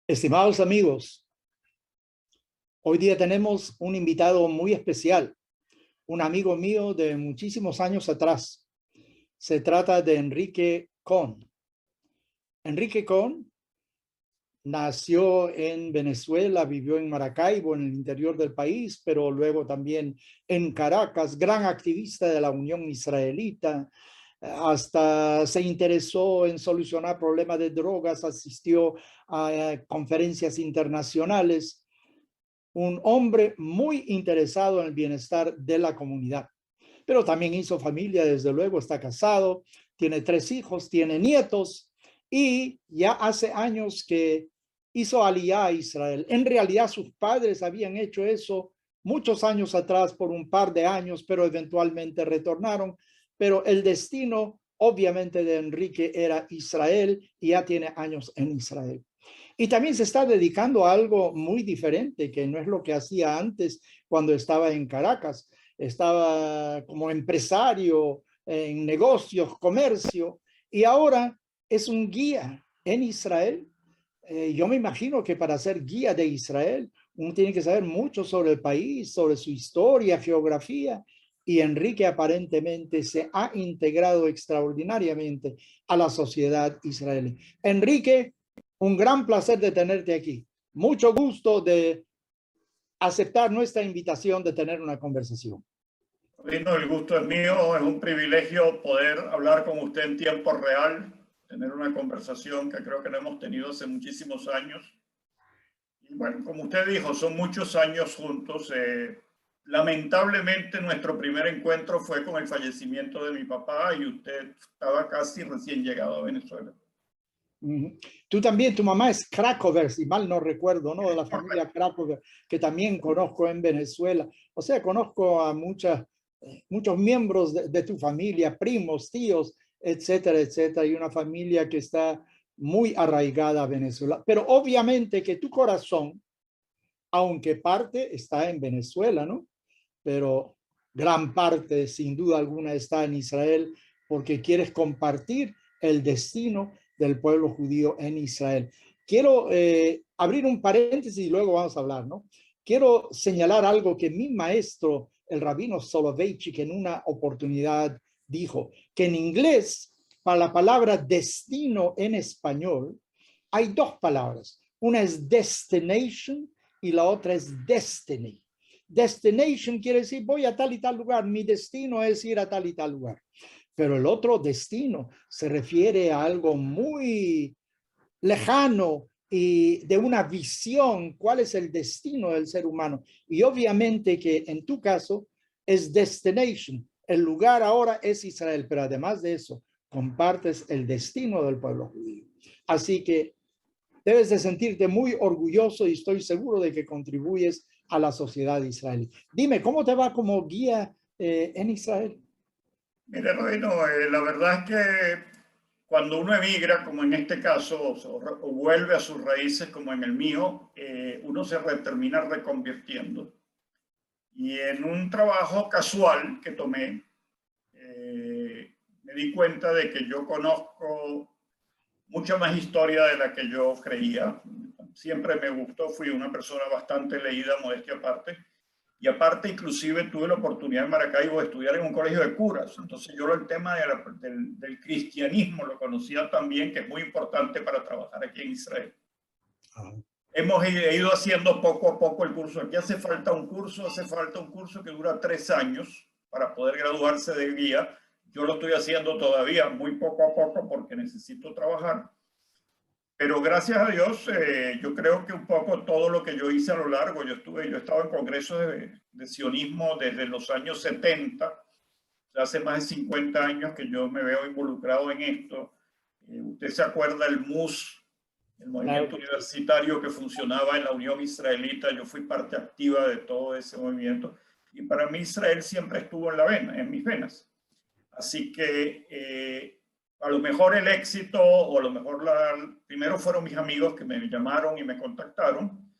Estimados amigos, hoy día tenemos un invitado muy especial, un amigo mío de muchísimos años atrás. Se trata de Enrique Kohn. Enrique Kohn nació en Venezuela, vivió en Maracaibo, en el interior del país, pero luego también en Caracas, gran activista de la Unión Israelita. Hasta se interesó en solucionar problemas de drogas, asistió a conferencias internacionales. Un hombre muy interesado en el bienestar de la comunidad, pero también hizo familia, desde luego, está casado, tiene 3 hijos, tiene nietos y ya hace años que hizo aliyá a Israel. En realidad sus padres habían hecho eso muchos años atrás por un par de años, pero eventualmente retornaron. Pero el destino, obviamente, de Enrique era Israel y ya tiene años en Israel. Y también se está dedicando a algo muy diferente, que no es lo que hacía antes cuando estaba en Caracas. Estaba como empresario en negocios, comercio, y ahora es un guía en Israel. Yo me imagino que para ser guía de Israel, uno tiene que saber mucho sobre el país, sobre su historia, geografía, y Enrique aparentemente se ha integrado extraordinariamente a la sociedad israelí. Enrique, un gran placer de tenerte aquí. Mucho gusto de aceptar nuestra invitación de tener una conversación. Rino, el gusto es mío, es un privilegio poder hablar con usted en tiempo real, tener una conversación que creo que no hemos tenido hace muchísimos años. Y bueno, como usted dijo, son muchos años juntos. Lamentablemente nuestro primer encuentro fue con el fallecimiento de mi papá y usted estaba casi recién llegado a Venezuela. Tú también, tu mamá es Krakower, si mal no recuerdo, ¿no? De la familia Krakower, que también conozco en Venezuela. O sea, conozco a muchos miembros de tu familia, primos, tíos, etcétera, etcétera, y una familia que está muy arraigada a Venezuela. Pero obviamente que tu corazón, aunque parte está en Venezuela, ¿no? Pero gran parte, sin duda alguna, está en Israel porque quieres compartir el destino del pueblo judío en Israel. Quiero abrir un paréntesis y luego vamos a hablar, ¿no? Quiero señalar algo que mi maestro, el rabino Soloveitchik, en una oportunidad dijo, que en inglés, para la palabra destino en español, hay 2 palabras. Una es destination y la otra es destiny. Destination quiere decir voy a tal y tal lugar, mi destino es ir a tal y tal lugar. Pero el otro destino se refiere a algo muy lejano y de una visión, cuál es el destino del ser humano. Y obviamente que en tu caso es destination, el lugar ahora es Israel, pero además de eso, compartes el destino del pueblo judío. Así que debes de sentirte muy orgulloso y estoy seguro de que contribuyes a la sociedad israelí. Dime, ¿cómo te va como guía en Israel? Mire, Rino, la verdad es que cuando uno emigra, como en este caso, o vuelve a sus raíces, como en el mío, uno se termina reconvirtiendo. Y en un trabajo casual que tomé, me di cuenta de que yo conozco mucha más historia de la que yo creía. Siempre me gustó, fui una persona bastante leída, modestia aparte. Y aparte, inclusive, tuve la oportunidad en Maracaibo de estudiar en un colegio de curas. Entonces, yo el tema del cristianismo lo conocía también, que es muy importante para trabajar aquí en Israel. Hemos ido haciendo poco a poco el curso. Aquí hace falta un curso que dura 3 años para poder graduarse de guía. Yo lo estoy haciendo todavía muy poco a poco porque necesito trabajar. Pero gracias a Dios, yo creo que un poco todo lo que yo hice a lo largo, yo he estado en congresos de sionismo desde los años 70, hace más de 50 años que yo me veo involucrado en esto. Usted se acuerda el MUS, el movimiento universitario que funcionaba en la Unión Israelita. Yo fui parte activa de todo ese movimiento y para mí Israel siempre estuvo en la vena, en mis venas. Así que a lo mejor el éxito, o a lo mejor primero fueron mis amigos que me llamaron y me contactaron,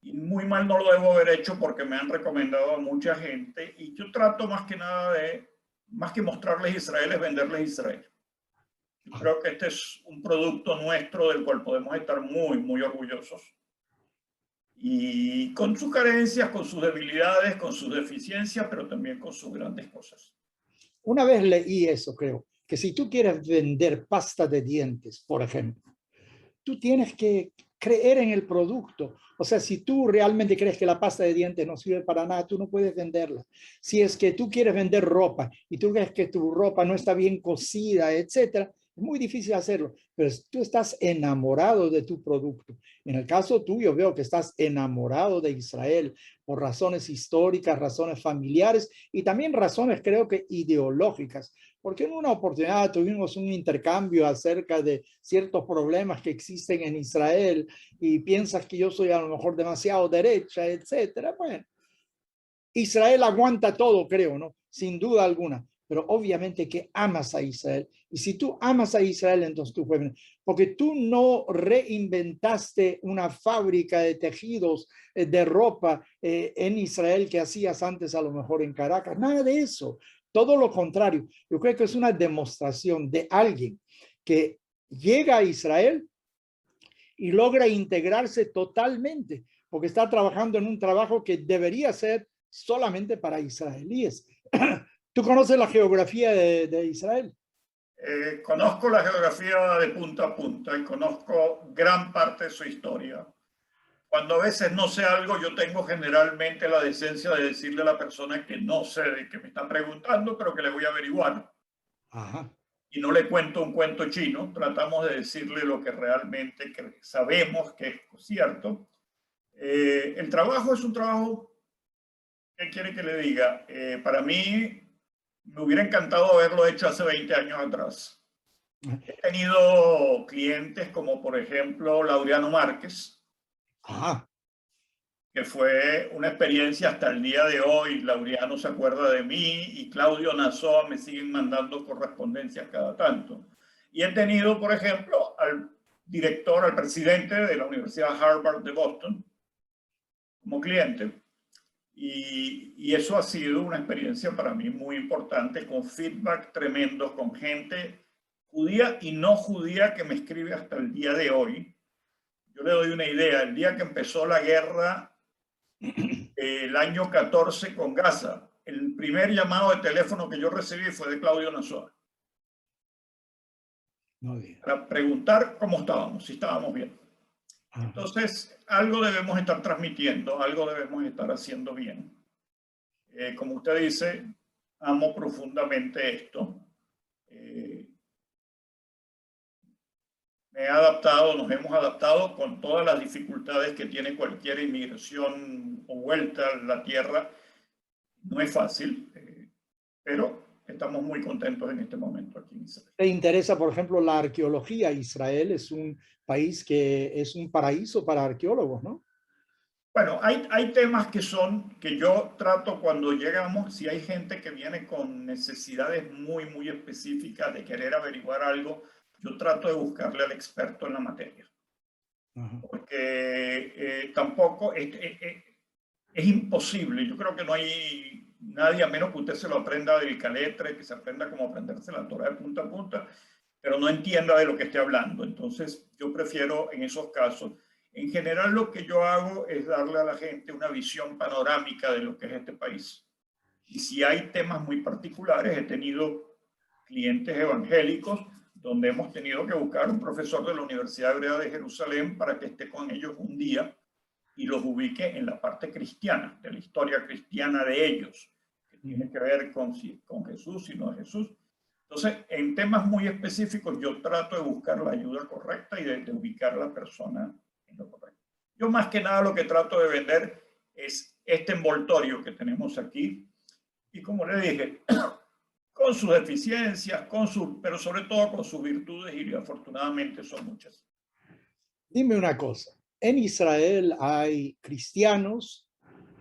y muy mal no lo debo haber hecho porque me han recomendado a mucha gente, y yo trato más que nada más que mostrarles Israel, es venderles Israel. Creo que este es un producto nuestro del cual podemos estar muy, muy orgullosos. Y con sus carencias, con sus debilidades, con sus deficiencias, pero también con sus grandes cosas. Una vez leí eso, creo, que si tú quieres vender pasta de dientes, por ejemplo, tú tienes que creer en el producto. O sea, si tú realmente crees que la pasta de dientes no sirve para nada, tú no puedes venderla. Si es que tú quieres vender ropa y tú crees que tu ropa no está bien cosida, etcétera, es muy difícil hacerlo, pero tú estás enamorado de tu producto. En el caso tuyo, veo que estás enamorado de Israel por razones históricas, razones familiares y también razones, creo que ideológicas, porque en una oportunidad tuvimos un intercambio acerca de ciertos problemas que existen en Israel y piensas que yo soy a lo mejor demasiado derecha, etcétera. Bueno, Israel aguanta todo, creo, ¿no? Sin duda alguna, pero obviamente que amas a Israel. Y si tú amas a Israel, entonces tú puedes, porque tú no reinventaste una fábrica de tejidos, de ropa en Israel que hacías antes a lo mejor en Caracas, nada de eso. Todo lo contrario, yo creo que es una demostración de alguien que llega a Israel y logra integrarse totalmente, porque está trabajando en un trabajo que debería ser solamente para israelíes. ¿Tú conoces la geografía de Israel? Conozco la geografía de punta a punta y conozco gran parte de su historia. Cuando a veces no sé algo, yo tengo generalmente la decencia de decirle a la persona que no sé de qué me está preguntando, pero que le voy a averiguar. Ajá. Y no le cuento un cuento chino, tratamos de decirle lo que realmente sabemos que es cierto. El trabajo es un trabajo, ¿qué quiere que le diga? Para mí me hubiera encantado haberlo hecho hace 20 años atrás. He tenido clientes como por ejemplo Laureano Márquez, Ajá. que fue una experiencia hasta el día de hoy. Laureano se acuerda de mí y Claudio Nazoa me siguen mandando correspondencias cada tanto. Y he tenido, por ejemplo, al director, al presidente de la Universidad Harvard de Boston como cliente. Y eso ha sido una experiencia para mí muy importante, con feedback tremendo, con gente judía y no judía que me escribe hasta el día de hoy. Yo le doy una idea. El día que empezó la guerra, el año 14 con Gaza, el primer llamado de teléfono que yo recibí fue de Claudio Nazoa. Para preguntar cómo estábamos, si estábamos bien. Entonces, algo debemos estar transmitiendo, algo debemos estar haciendo bien. Como usted dice, amo profundamente esto. Me he adaptado, nos hemos adaptado con todas las dificultades que tiene cualquier inmigración o vuelta a la tierra. No es fácil, pero estamos muy contentos en este momento aquí en Israel. ¿Te interesa, por ejemplo, la arqueología? Israel es un país que es un paraíso para arqueólogos, ¿no? Bueno, hay temas que yo trato cuando llegamos, si hay gente que viene con necesidades muy, muy específicas de querer averiguar algo, yo trato de buscarle al experto en la materia. Porque tampoco es imposible. Yo creo que no hay nadie, a menos que usted se lo aprenda del caletre, que se aprenda cómo aprenderse la Torá de punta a punta, pero no entienda de lo que esté hablando. Entonces, yo prefiero en esos casos. En general, lo que yo hago es darle a la gente una visión panorámica de lo que es este país. Y si hay temas muy particulares, he tenido clientes evangélicos donde hemos tenido que buscar un profesor de la Universidad Hebrea de Jerusalén para que esté con ellos un día y los ubique en la parte cristiana, de la historia cristiana de ellos, que tiene que ver con Jesús y no Jesús. Entonces, en temas muy específicos, yo trato de buscar la ayuda correcta y de ubicar a la persona en lo correcto. Yo más que nada lo que trato de vender es este envoltorio que tenemos aquí. Y como le dije, con sus deficiencias, pero sobre todo con sus virtudes, y afortunadamente son muchas. Dime una cosa, en Israel hay cristianos,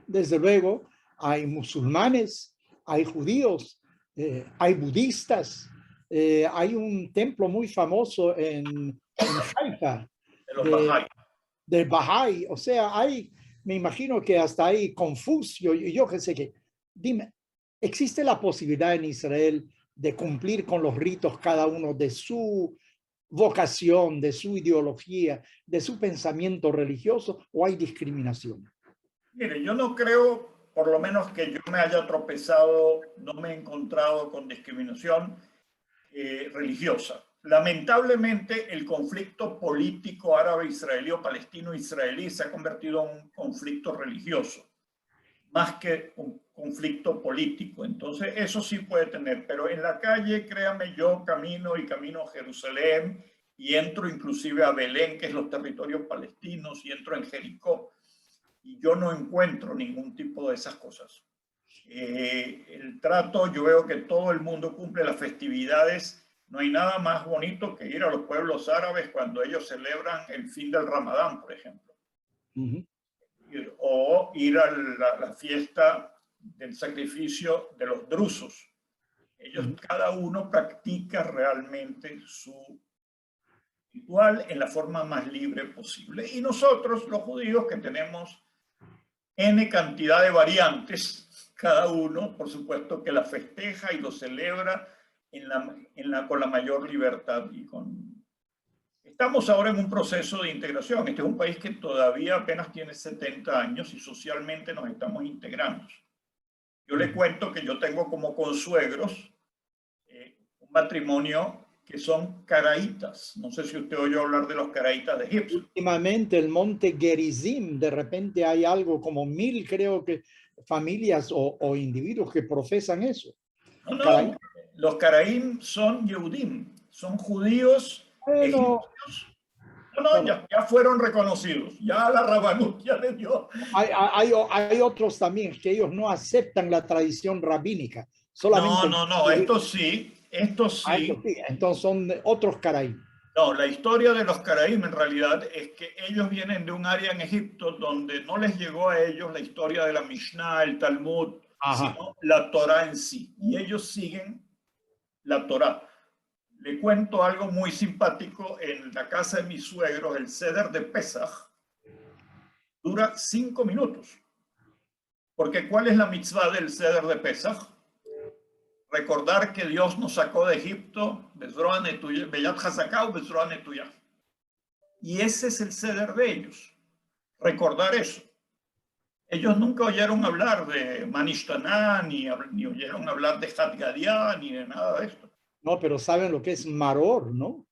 desde luego, hay musulmanes, hay judíos, hay budistas, hay un templo muy famoso en Haifa, De los Bahá'í. del Bahá'í, o sea, me imagino que hasta hay Confucio y yo qué sé qué. Dime, ¿existe la posibilidad en Israel de cumplir con los ritos cada uno de su vocación, de su ideología, de su pensamiento religioso, o hay discriminación? Mire, yo no creo, por lo menos que yo me haya tropezado, no me he encontrado con discriminación religiosa. Lamentablemente, el conflicto político árabe-israelí o palestino-israelí se ha convertido en un conflicto religioso, más que un conflicto político. Entonces, eso sí puede tener, pero en la calle, créame, yo camino a Jerusalén y entro inclusive a Belén, que es los territorios palestinos, y entro en Jericó, y yo no encuentro ningún tipo de esas cosas. El trato, yo veo que todo el mundo cumple las festividades. No hay nada más bonito que ir a los pueblos árabes cuando ellos celebran el fin del Ramadán, por ejemplo. O ir a la fiesta del sacrificio de los drusos. Ellos, cada uno practica realmente su ritual en la forma más libre posible. Y nosotros, los judíos, que tenemos N cantidad de variantes, cada uno, por supuesto, que la festeja y lo celebra con la mayor libertad. Estamos ahora en un proceso de integración. Este es un país que todavía apenas tiene 70 años y socialmente nos estamos integrando. Yo le cuento que yo tengo como consuegros un matrimonio que son caraítas. No sé si usted oyó hablar de los caraítas de Egipto. Últimamente el monte Gerizim, de repente hay algo como 1000, creo que, familias o individuos que profesan eso. No, los caraím son Yehudim, son judíos egipcios. Ya fueron reconocidos. Ya la Rabanut ya le dio. Hay otros también que ellos no aceptan la tradición rabínica. Solamente no, estos sí. Entonces son otros caraím. No, la historia de los caraím en realidad es que ellos vienen de un área en Egipto donde no les llegó a ellos la historia de la Mishnah, el Talmud, sino la Torá en sí. Y ellos siguen la Torá. Le cuento algo muy simpático. En la casa de mis suegros, el Seder de Pesach dura 5 minutos. Porque ¿cuál es la mitzvah del Seder de Pesach? Recordar que Dios nos sacó de Egipto, y ese es el Seder de ellos. Recordar eso. Ellos nunca oyeron hablar de Manishtaná, ni oyeron hablar de Hadgadiá, ni de nada de esto. No, pero saben lo que es maror, ¿no?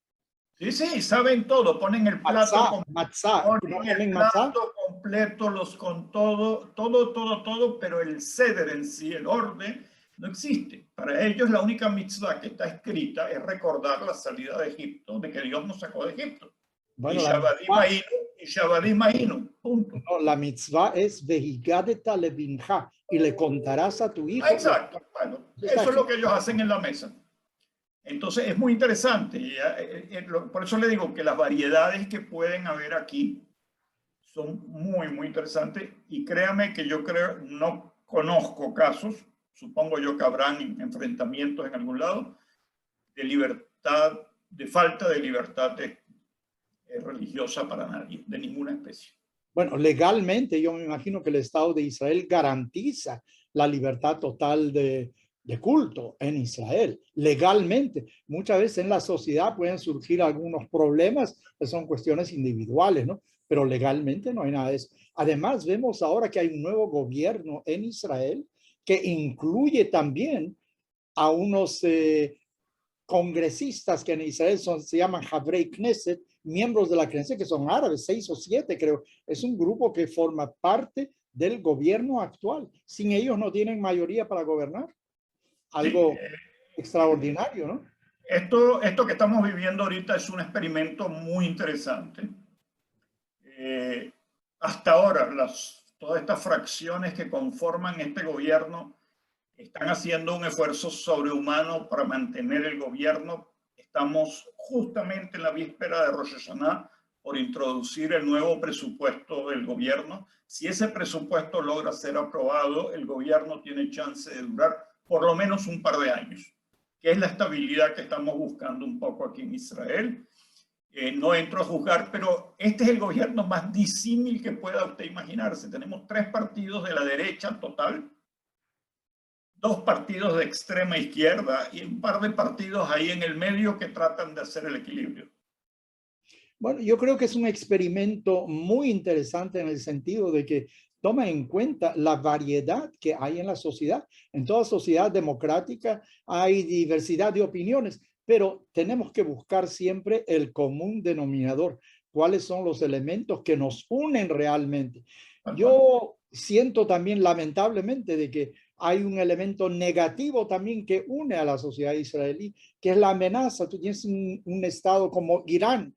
Sí, saben todo. Ponen el plato completo, con todo, pero el ceder en sí, el orden, no existe. Para ellos la única mitzvah que está escrita es recordar la salida de Egipto, de que Dios nos sacó de Egipto. Bueno, y Shabadim Ainu, punto. No, la mitzvah es Vehigadeta levinja, y le contarás a tu hijo. Exacto. Bueno, eso es lo que ellos hacen en la mesa. Entonces es muy interesante. Por eso le digo que las variedades que pueden haber aquí son muy, muy interesantes. Y créame que yo no conozco casos, supongo yo que habrán enfrentamientos en algún lado, de libertad, de falta de libertad religiosa para nadie, de ninguna especie. Bueno, legalmente yo me imagino que el Estado de Israel garantiza la libertad total de culto en Israel, legalmente. Muchas veces en la sociedad pueden surgir algunos problemas que son cuestiones individuales, ¿no? Pero legalmente no hay nada de eso. Además, vemos ahora que hay un nuevo gobierno en Israel que incluye también a unos congresistas que en Israel se llaman Havrei Knesset, miembros de la Knesset, que son árabes, 6 o 7 creo. Es un grupo que forma parte del gobierno actual. Sin ellos no tienen mayoría para gobernar. Algo extraordinario, ¿no? Esto que estamos viviendo ahorita es un experimento muy interesante. Hasta ahora, todas estas fracciones que conforman este gobierno están haciendo un esfuerzo sobrehumano para mantener el gobierno. Estamos justamente en la víspera de Rosh Hashanah por introducir el nuevo presupuesto del gobierno. Si ese presupuesto logra ser aprobado, el gobierno tiene chance de durar por lo menos un par de años, que es la estabilidad que estamos buscando un poco aquí en Israel. No entro a juzgar, pero este es el gobierno más disímil que pueda usted imaginarse. Tenemos 3 partidos de la derecha total, dos partidos de extrema izquierda y un par de partidos ahí en el medio que tratan de hacer el equilibrio. Bueno, yo creo que es un experimento muy interesante en el sentido de que toma en cuenta la variedad que hay en la sociedad. En toda sociedad democrática hay diversidad de opiniones, pero tenemos que buscar siempre el común denominador. ¿Cuáles son los elementos que nos unen realmente? Yo siento también, lamentablemente, de que hay un elemento negativo también que une a la sociedad israelí, que es la amenaza. Tú tienes un estado como Irán,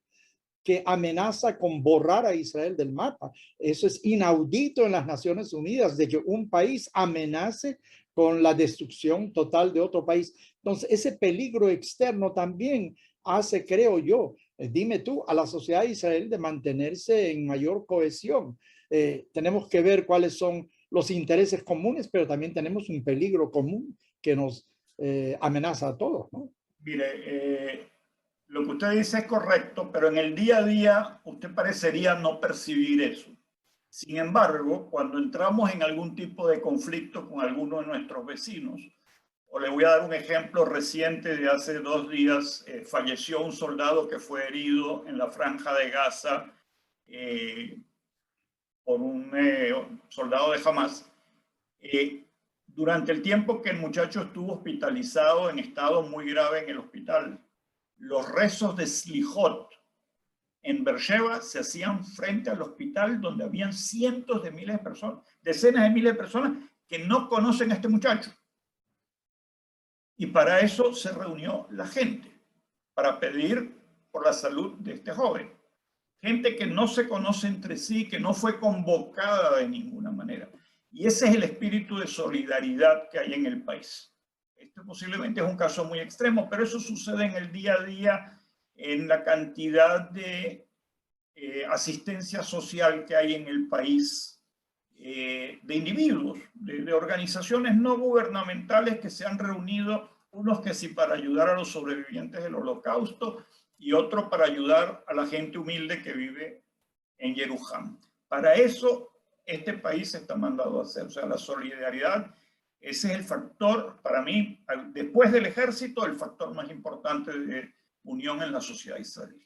que amenaza con borrar a Israel del mapa. Eso es inaudito en las Naciones Unidas, de que un país amenace con la destrucción total de otro país. Entonces, ese peligro externo también hace, creo yo, dime tú, a la sociedad de Israel de mantenerse en mayor cohesión. Tenemos que ver cuáles son los intereses comunes, pero también tenemos un peligro común que nos amenaza a todos, ¿no? Mire, lo que usted dice es correcto, pero en el día a día usted parecería no percibir eso. Sin embargo, cuando entramos en algún tipo de conflicto con alguno de nuestros vecinos, o le voy a dar un ejemplo reciente de hace 2 días, falleció un soldado que fue herido en la franja de Gaza por un soldado de Hamas. Durante el tiempo que el muchacho estuvo hospitalizado en estado muy grave en el hospital, los rezos de Slijot en Beersheba se hacían frente al hospital donde habían cientos de miles de personas, decenas de miles de personas que no conocen a este muchacho. Y para eso se reunió la gente, para pedir por la salud de este joven. Gente que no se conoce entre sí, que no fue convocada de ninguna manera. Y ese es el espíritu de solidaridad que hay en el país. Este posiblemente es un caso muy extremo, pero eso sucede en el día a día, en la cantidad de asistencia social que hay en el país, de individuos, de organizaciones no gubernamentales que se han reunido, unos que sí para ayudar a los sobrevivientes del Holocausto y otros para ayudar a la gente humilde que vive en Jerusalén. Para eso este país está mandado a hacer, o sea, la solidaridad. Ese es el factor, para mí, después del ejército, el factor más importante de unión en la sociedad israelí.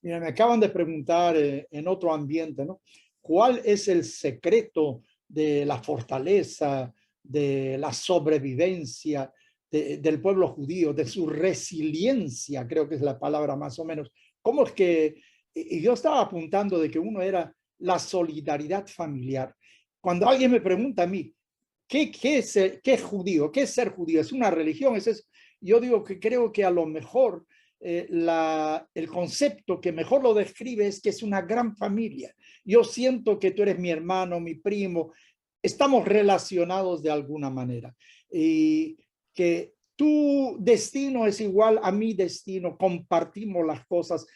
Mira, me acaban de preguntar en otro ambiente, ¿no? ¿Cuál es el secreto de la fortaleza, de la sobrevivencia del pueblo judío, de su resiliencia? Creo que es la palabra más o menos. ¿Cómo es que, y yo estaba apuntando de que uno era la solidaridad familiar? Cuando alguien me pregunta a mí, ¿qué es judío? ¿Qué es ser judío? ¿Es una religión? Yo digo que creo que a lo mejor el concepto que mejor lo describe es que es una gran familia. Yo siento que tú eres mi hermano, mi primo, estamos relacionados de alguna manera y que tu destino es igual a mi destino, compartimos las cosas.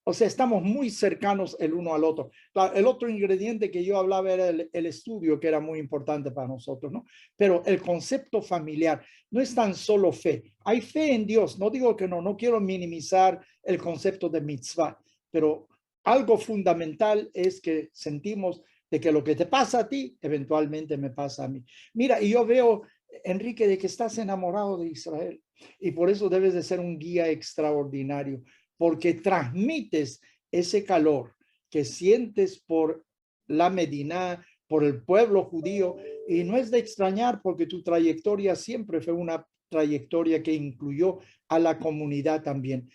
O sea, estamos muy cercanos el uno al otro. El otro ingrediente que yo hablaba era el estudio, que era muy importante para nosotros, ¿no? Pero el concepto familiar no es tan solo fe. Hay fe en Dios. No digo que no quiero minimizar el concepto de mitzvah, pero algo fundamental es que sentimos de que lo que te pasa a ti, eventualmente me pasa a mí. Mira, y yo veo, Enrique, de que estás enamorado de Israel y por eso debes de ser un guía extraordinario, porque transmites ese calor que sientes por la Medina, por el pueblo judío, y no es de extrañar porque tu trayectoria siempre fue una trayectoria que incluyó a la comunidad también.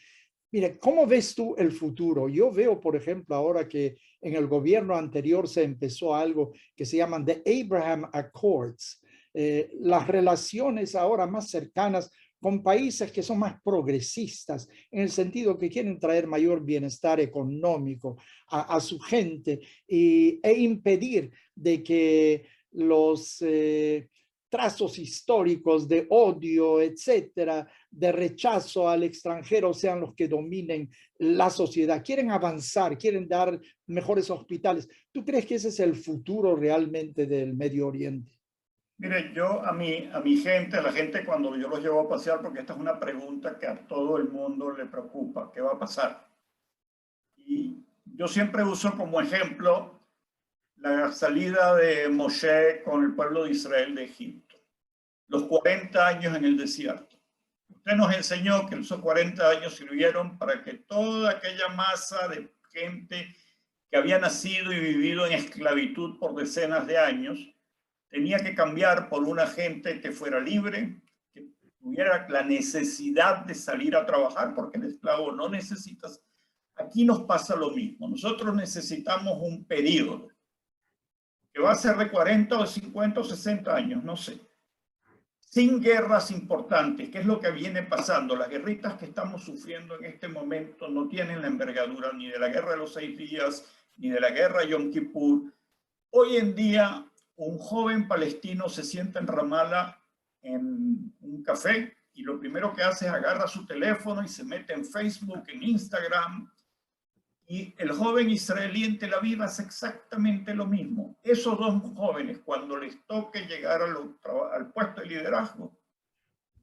Mira, ¿cómo ves tú el futuro? Yo veo, por ejemplo, ahora que en el gobierno anterior se empezó algo que se llaman The Abraham Accords, las relaciones ahora más cercanas con países que son más progresistas, en el sentido que quieren traer mayor bienestar económico a su gente e impedir de que los trazos históricos de odio, etcétera, de rechazo al extranjero sean los que dominen la sociedad. Quieren avanzar, quieren dar mejores hospitales. ¿Tú crees que ese es el futuro realmente del Medio Oriente? Mire, yo a mi gente, a la gente cuando yo los llevo a pasear, porque esta es una pregunta que a todo el mundo le preocupa, ¿qué va a pasar? Y yo siempre uso como ejemplo la salida de Moshe con el pueblo de Israel de Egipto. los 40 años en el desierto. Usted nos enseñó que esos 40 años sirvieron para que toda aquella masa de gente que había nacido y vivido en esclavitud por decenas de años tenía que cambiar por una gente que fuera libre, que tuviera la necesidad de salir a trabajar, porque el esclavo no necesita. Aquí nos pasa lo mismo. Nosotros necesitamos un periodo que va a ser de 40 o 50 o 60 años, no sé, sin guerras importantes, que es lo que viene pasando. Las guerritas que estamos sufriendo en este momento no tienen la envergadura ni de la guerra de los 6 días, ni de la guerra de Yom Kippur. Hoy en día, un joven palestino se sienta en Ramallah en un café y lo primero que hace es agarra su teléfono y se mete en Facebook, en Instagram. Y el joven israelí en Tel Aviv hace exactamente lo mismo. Esos dos jóvenes, cuando les toque llegar al puesto de liderazgo,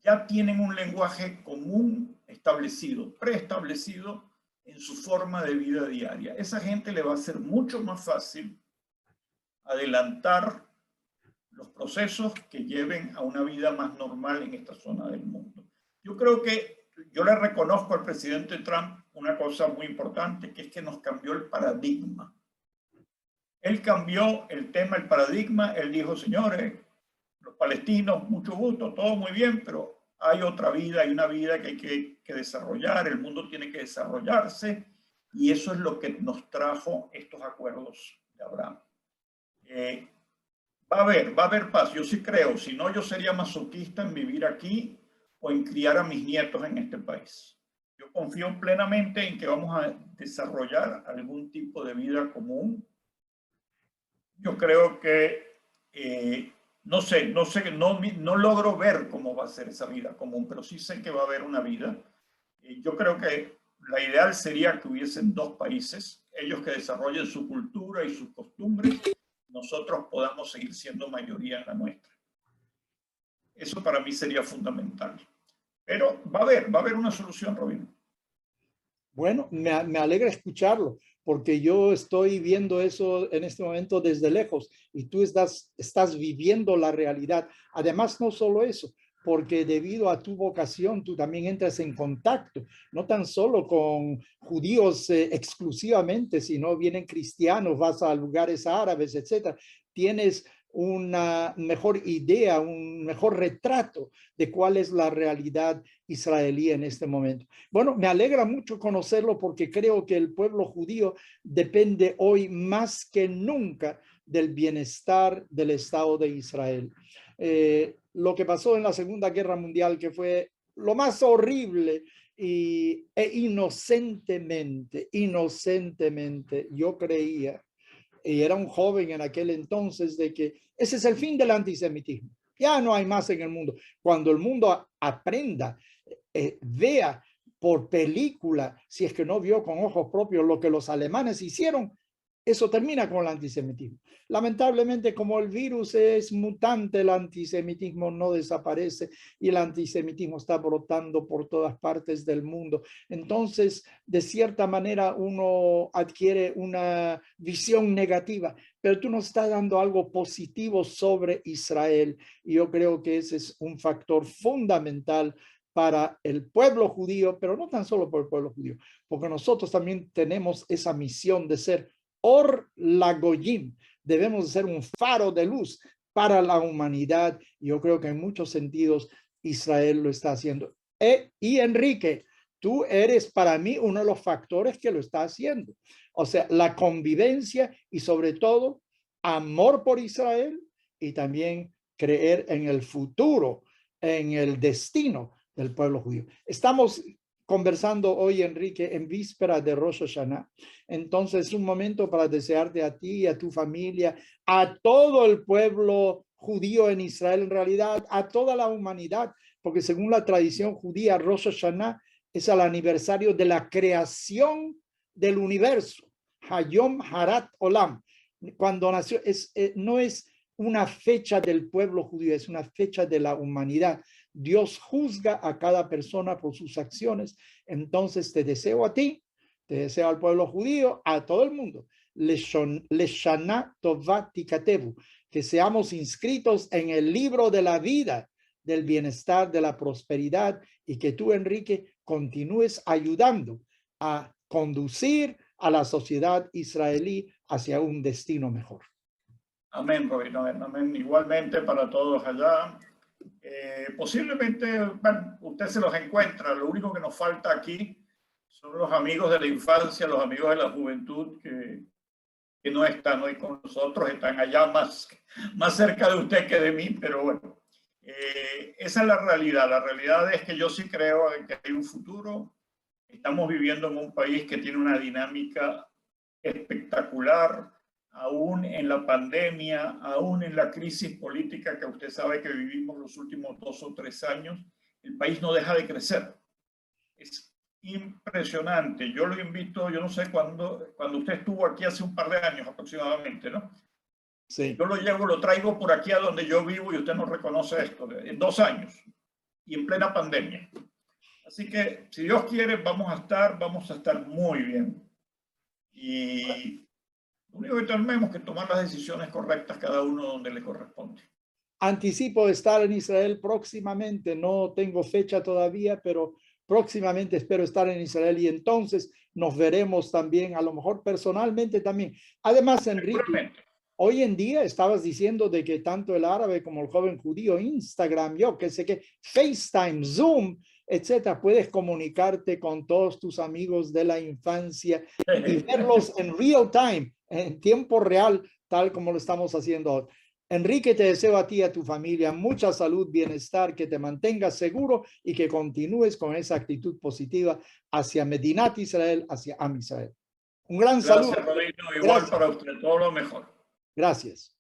ya tienen un lenguaje común establecido, preestablecido en su forma de vida diaria. Esa gente le va a ser mucho más fácil adelantar los procesos que lleven a una vida más normal en esta zona del mundo. Yo creo que yo le reconozco al presidente Trump una cosa muy importante, que es que nos cambió el paradigma. Él cambió el tema, el paradigma. Él dijo, señores, los palestinos, mucho gusto, todo muy bien, pero hay otra vida, hay una vida que hay que desarrollar, el mundo tiene que desarrollarse, y eso es lo que nos trajo estos acuerdos de Abraham. Va a haber paz, yo sí creo, si no yo sería masoquista en vivir aquí o en criar a mis nietos en este país. Yo confío plenamente en que vamos a desarrollar algún tipo de vida común. Yo creo que, no logro ver cómo va a ser esa vida común, pero sí sé que va a haber una vida. Yo creo que la ideal sería que hubiesen dos países, ellos que desarrollen su cultura y sus costumbres, nosotros podamos seguir siendo mayoría en la nuestra. Eso para mí sería fundamental. Pero va a haber una solución, Robin. Bueno, me alegra escucharlo, porque yo estoy viendo eso en este momento desde lejos y tú estás viviendo la realidad. Además, no solo eso, porque debido a tu vocación, tú también entras en contacto, no tan solo con judíos exclusivamente, sino vienen cristianos, vas a lugares árabes, etcétera. Tienes una mejor idea, un mejor retrato de cuál es la realidad israelí en este momento. Bueno, me alegra mucho conocerlo porque creo que el pueblo judío depende hoy más que nunca del bienestar del Estado de Israel. Lo que pasó en la Segunda Guerra Mundial, que fue lo más horrible inocentemente, yo creía, y era un joven en aquel entonces, de que ese es el fin del antisemitismo. Ya no hay más en el mundo. Cuando el mundo aprenda, vea por película, si es que no vio con ojos propios lo que los alemanes hicieron, eso termina con el antisemitismo. Lamentablemente, como el virus es mutante, el antisemitismo no desaparece y el antisemitismo está brotando por todas partes del mundo. Entonces, de cierta manera, uno adquiere una visión negativa, pero tú nos estás dando algo positivo sobre Israel. Y yo creo que ese es un factor fundamental para el pueblo judío, pero no tan solo por el pueblo judío, porque nosotros también tenemos esa misión de ser Or Lagoyim. Debemos ser un faro de luz para la humanidad. Yo creo que en muchos sentidos Israel lo está haciendo. Y Enrique, tú eres para mí uno de los factores que lo está haciendo. O sea, la convivencia y sobre todo amor por Israel y también creer en el futuro, en el destino del pueblo judío. Estamos conversando hoy, Enrique, en víspera de Rosh Hashanah. Entonces, es un momento para desearte a ti, a tu familia, a todo el pueblo judío en Israel, en realidad, a toda la humanidad, porque según la tradición judía, Rosh Hashanah es el aniversario de la creación del universo. Hayom Harat Olam. Cuando nació, no es una fecha del pueblo judío, es una fecha de la humanidad. Dios juzga a cada persona por sus acciones. Entonces te deseo a ti, te deseo al pueblo judío, a todo el mundo, Leshana Tova Tikatevu, que seamos inscritos en el libro de la vida del bienestar, de la prosperidad, y que tú, Enrique, continúes ayudando a conducir a la sociedad israelí hacia un destino mejor. Amén, Robino, amén. Igualmente para todos allá. Posiblemente, bueno, usted se los encuentra. Lo único que nos falta aquí son los amigos de la infancia, los amigos de la juventud que no están hoy con nosotros, están allá más cerca de usted que de mí, pero bueno, esa es la realidad. La realidad es que yo sí creo en que hay un futuro. Estamos viviendo en un país que tiene una dinámica espectacular, aún en la pandemia, aún en la crisis política que usted sabe que vivimos los últimos 2 o 3 años, el país no deja de crecer. Es impresionante. Yo lo invito, yo no sé cuando usted estuvo aquí hace un par de años aproximadamente, ¿no? Sí. Yo lo traigo por aquí a donde yo vivo y usted no reconoce esto, en 2 años y en plena pandemia. Así que, si Dios quiere, vamos a estar muy bien. Y lo único que tenemos que tomar las decisiones correctas cada uno donde le corresponde. Anticipo estar en Israel próximamente. No tengo fecha todavía, pero próximamente espero estar en Israel y entonces nos veremos también, a lo mejor personalmente también. Además, Enrique, hoy en día estabas diciendo de que tanto el árabe como el joven judío, Instagram, yo qué sé qué, FaceTime, Zoom, etcétera, puedes comunicarte con todos tus amigos de la infancia y verlos en real time, en tiempo real, tal como lo estamos haciendo hoy. Enrique, te deseo a ti y a tu familia mucha salud, bienestar, que te mantengas seguro y que continúes con esa actitud positiva hacia Medinat Israel, hacia Am Israel. Un gran saludo. Gracias, Rodrigo. Igual para usted, todo lo mejor. Gracias.